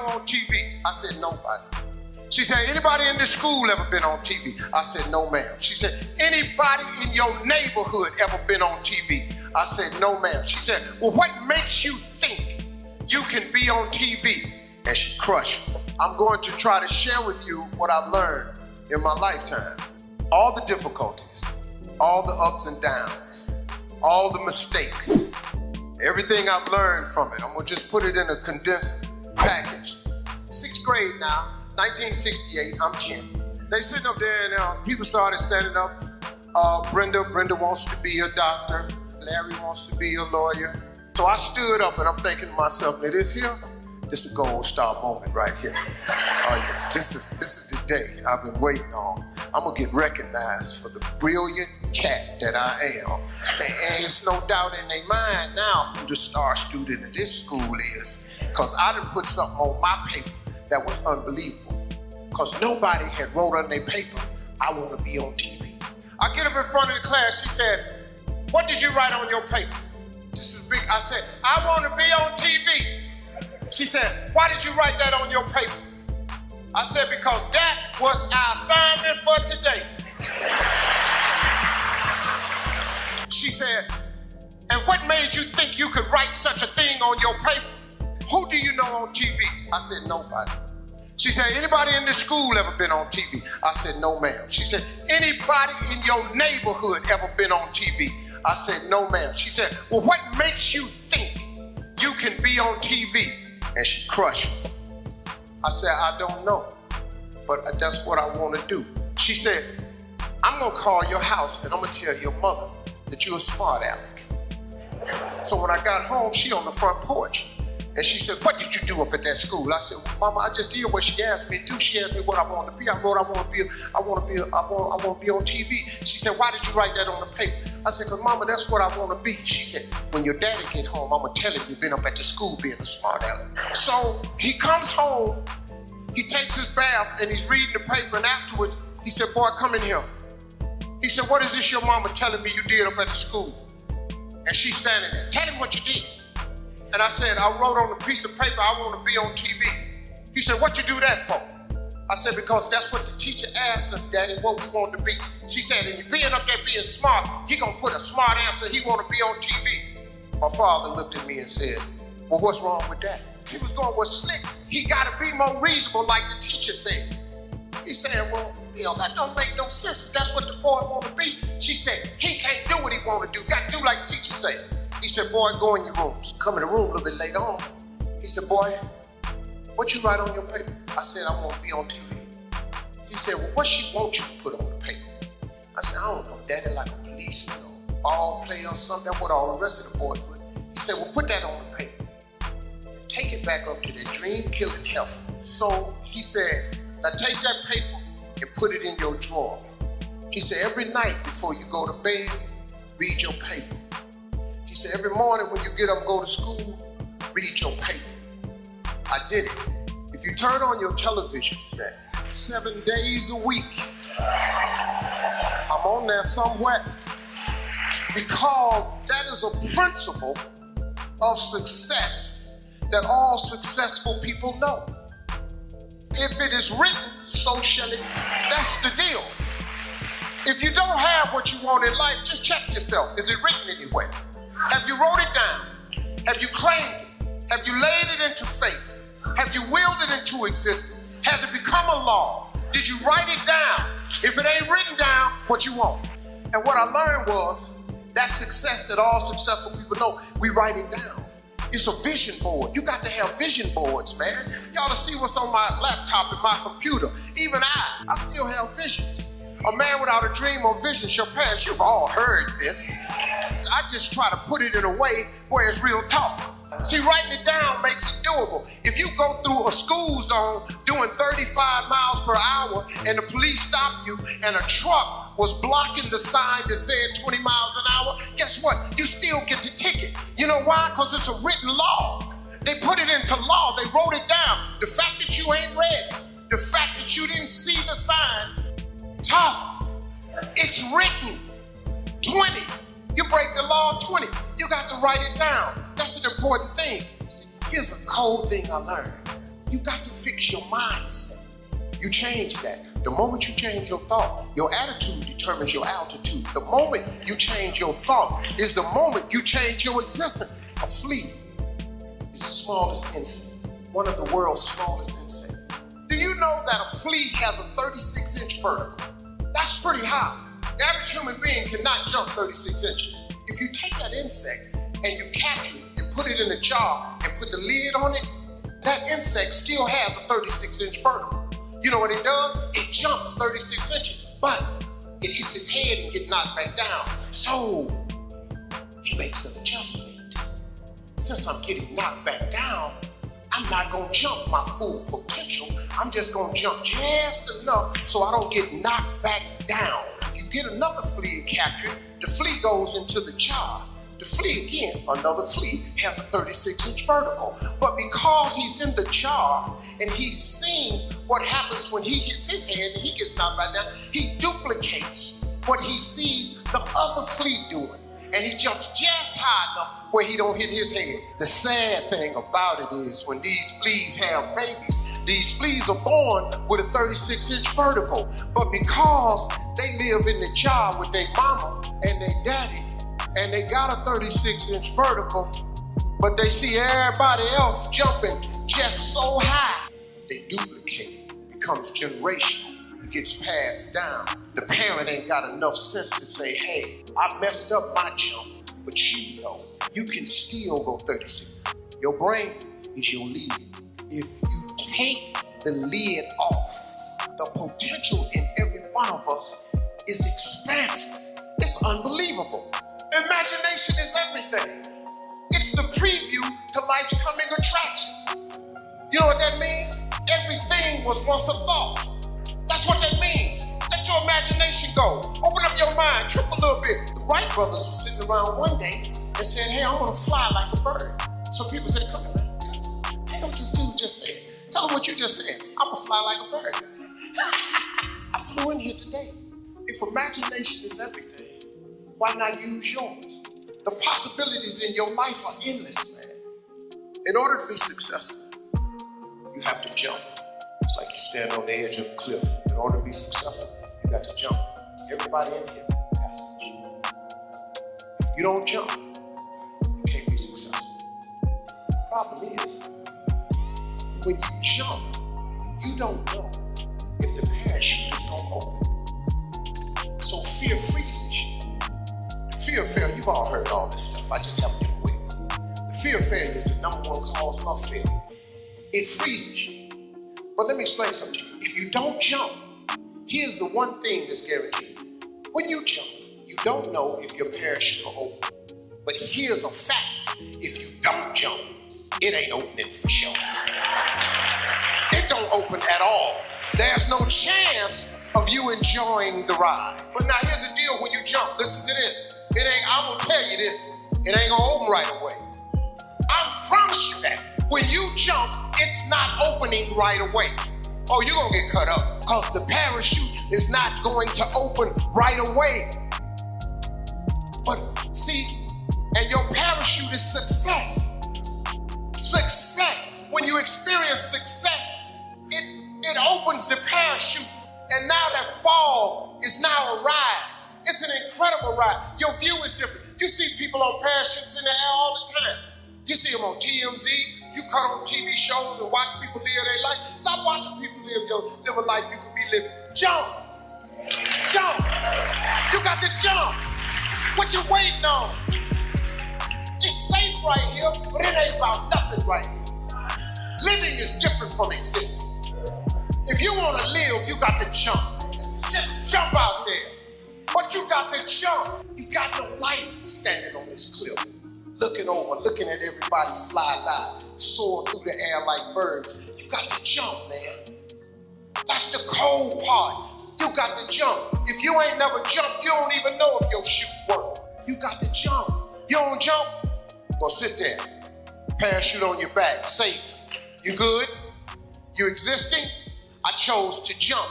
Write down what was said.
know on TV? I said, nobody. She said, anybody in this school ever been on TV? I said, no, ma'am. She said, anybody in your neighborhood ever been on TV? I said, no, ma'am. She said, well, what makes you think you can be on TV? And she crushed me. I'm going to try to share with you what I've learned in my lifetime. All the difficulties, all the ups and downs, all the mistakes, everything I've learned from it. I'm gonna just put it in a condensed package. 6th grade now, 1968, I'm 10. They sitting up there and people started standing up. Brenda wants to be a doctor. Larry wants to be a lawyer. So I stood up and I'm thinking to myself, now this is a gold star moment right here. Oh yeah, this is the day I've been waiting on. I'm gonna get recognized for the brilliant cat that I am. And it's no doubt in their mind now who the star student of this school is, because I done put something on my paper that was unbelievable. Because nobody had wrote on their paper, I want to be on TV. I get up in front of the class, she said, what did you write on your paper? This is big. I said, I want to be on TV. She said, why did you write that on your paper? I said, because that was our assignment for today. She said, and what made you think you could write such a thing on your paper? Who do you know on TV? I said, nobody. She said, anybody in this school ever been on TV? I said, no, ma'am. She said, anybody in your neighborhood ever been on TV? I said, no, ma'am. She said, well, what makes you think you can be on TV? And she crushed me. I said, I don't know, but that's what I want to do. She said, I'm going to call your house and I'm going to tell your mother that you're a smart aleck. So when I got home, she on the front porch. And she said, what did you do up at that school? I said, well, Mama, I just did what she asked me to do. She asked me what I wanted to be. I wrote, I want to be on TV. She said, why did you write that on the paper? I said, because Mama, that's what I want to be. She said, when your daddy get home, I'm going to tell him you've been up at the school being a smart aleck. So he comes home, he takes his bath and he's reading the paper, and afterwards he said, boy, come in here. He said, what is this your mama telling me you did up at the school? And she's standing there. Tell him what you did. And I said, I wrote on a piece of paper, I want to be on TV. He said, what you do that for? I said, because that's what the teacher asked us, Daddy, what we want to be. She said, and you being up there being smart, he gonna put a smart answer, he want to be on TV. My father looked at me and said, well, what's wrong with that? He was going, well, Slick, he gotta be more reasonable like the teacher said. He said, well, that don't make no sense. That's what the boy want to be. She said, he can't do what he want to do. Got to do like the teacher said. He said, boy, go in your rooms. Come in the room a little bit later on. He said, boy, what you write on your paper? I said, I want to be on TV. He said, well, what she want you to put on the paper? I said, I don't know, Daddy, like a policeman or ball player or something. That's what all the rest of the boys put. He said, well, put that on the paper. Take it back up to that dream-killing heifer. So he said, now take that paper and put it in your drawer. He said, every night before you go to bed, read your paper. He said, every morning when you get up and go to school, read your paper. I did it. If you turn on your television set 7 days a week, I'm on there somewhere, because that is a principle of success that all successful people know. If it is written, so shall it be. That's the deal. If you don't have what you want in life, just check yourself. Is it written anywhere? Have you wrote it down? Have you claimed it? Have you laid it into faith? Have you willed it into existence? Has it become a law? Did you write it down? If it ain't written down, what you want? And what I learned was that success that all successful people know, we write it down. It's a vision board. You got to have vision boards, man. Y'all to see what's on my laptop and my computer. Even I still have visions. A man without a dream or vision shall perish. You've all heard this. I just try to put it in a way where it's real talk. See, writing it down makes it doable. If you go through a school zone doing 35 miles per hour and the police stop you and a truck was blocking the sign that said 20 miles an hour, guess what? You still get the ticket. You know why? Because it's a written law. They put it into law. They wrote it down. The fact that you ain't read it, the fact that you didn't see the sign, tough. It's written. 20. You break the law, 20. You got to write it down. That's an important thing. See, here's a cold thing I learned. You got to fix your mindset. You change that. The moment you change your thought, your attitude determines your altitude. The moment you change your thought is the moment you change your existence. A flea is the smallest insect, one of the world's smallest insects. Do you know that a flea has a 36-inch vertical? That's pretty high. The average human being cannot jump 36 inches. If you take that insect and you capture it and put it in a jar and put the lid on it, that insect still has a 36-inch vertical. You know what it does? It jumps 36 inches, but it hits its head and gets knocked back down. So he makes an adjustment. Since I'm getting knocked back down, I'm not gonna jump my full potential. I'm just gonna jump just enough so I don't get knocked back down. If you get another flea and capture it, the flea goes into the jar. The flea again, another flea, has a 36-inch vertical. But because he's in the jar and he's seen what happens when he hits his head and he gets knocked back down, he duplicates what he sees the other flea doing. And he jumps just high enough where he don't hit his head. The sad thing about it is when these fleas have babies, these fleas are born with a 36-inch vertical. But because they live in the jar with their mama and their daddy, and they got a 36-inch vertical, but they see everybody else jumping just so high, they duplicate. It becomes generational. It gets passed down. The parent ain't got enough sense to say, hey, I messed up my jump, but you know, you can still go 36. Your brain is your lid. If you take the lid off, the potential in every one of us is expansive. It's unbelievable. Imagination is everything. It's the preview to life's coming attractions. You know what that means? Everything was once a thought. That's what that means. Let your imagination go. Open up your mind, trip a little bit. The Wright brothers were sitting around one day and said, hey, I want to fly like a bird. So people said, come on, man. Tell what this dude just said. Tell them what you just said. I'm going to fly like a bird. I flew in here today. If imagination is everything, why not use yours? The possibilities in your life are endless, man. In order to be successful, you have to jump. It's like you stand on the edge of a cliff. In order to be successful, you got to jump. Everybody in here has to jump. If you don't jump, you can't be successful. The problem is, when you jump, you don't know if the parachute is going to open. So fear freezes you. Fear of failure, you've all heard all this stuff. I just have a different way. The fear of failure is the number one cause of failure. It freezes you. But let me explain something to you. If you don't jump, here's the one thing that's guaranteed. When you jump, you don't know if your parachute will open. But here's a fact. If you don't jump, it ain't opening for sure. It don't open at all. There's no chance of you enjoying the ride. But now here's the deal when you jump. Listen to this. I'm gonna tell you this. It ain't gonna open right away. I promise you that. When you jump, it's not opening right away. Oh, you're gonna get cut up because the parachute is not going to open right away. But see, and your parachute is success. Success. When you experience success, it opens the parachute. And now that fall is now a ride. It's an incredible ride. Your view is different. You see people on parachutes in the air all the time. You see them on TMZ. You cut on TV shows and watch people live their life. Stop watching people live a life you could be living. Jump. Jump. You got to jump. What you waiting on? It's safe right here, but it ain't about nothing right here. Living is different from existing. If you want to live, you got to jump. Just jump out there. But you got to jump. You got no life standing on this cliff, looking over, looking at everybody fly by, soar through the air like birds. You got to jump, man. That's the cold part. You got to jump. If you ain't never jumped, you don't even know if your chute works. You got to jump. You don't jump, go sit there. Parachute on your back, safe. You good? You existing? I chose to jump.